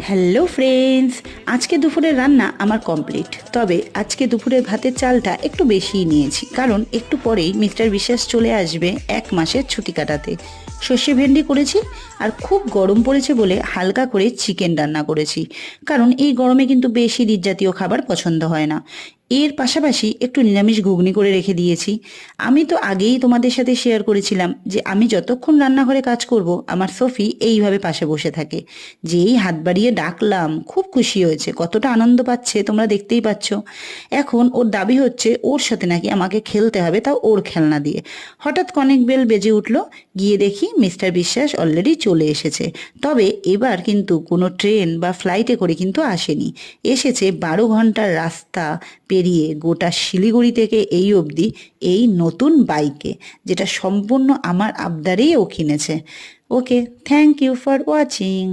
Hello friends, আজকে দুপুরের রান্না আমার কমপ্লিট। তবে আজকে দুপুরের ভাতের চালটা একটু বেশিই নিয়েছি, কারণ একটু পরেই মিস্টার বিশ্বাস চলে আসবে 1 মাসের ছুটি কাটাতে। সর্ষে ভেন্ডি করেছি, আর খুব গরম পড়েছে বলে হালকা করে চিকেন রান্না করেছি, কারণ এই গরমে কিন্তু বেশি রিচ জাতীয় খাবার পছন্দ হয় না। এর পাশাপাশি একটু নিরামিষ ঘুগনি করে রেখে দিয়েছি। আমি তো আগেই তোমাদের সাথে শেয়ার করেছিলাম যে আমি যতক্ষণ রান্নাঘরে কাজ করব আমার সোফি এইভাবে পাশে বসে থাকে। যেই হাত বাড়িয়ে ডাকলাম, খুব খুশি হয়েছে, কতটা আনন্দ পাচ্ছে তোমরা দেখতেই পাচ্ছ। এখন ওর দাবি হচ্ছে ওর সাথে নাকি আমাকে খেলতে হবে, তাও ওর খেলনা দিয়ে। হঠাৎ কনেক বেল বেজে উঠলো, গিয়ে দেখি মিস্টার বিশ্বাস অলরেডি চলে এসেছে। তবে এবার কিন্তু কোনো ট্রেন বা ফ্লাইটে করে কিন্তু আসেনি, এসেছে 12 ঘন্টার রাস্তা পেরিয়ে গোটা শিলিগুড়ি থেকে এই অবধি এই নতুন বাইকে, যেটা সম্পূর্ণ আমার আবদারেই ও কিনেছে। ওকে, থ্যাংক ইউ ফর ওয়াচিং।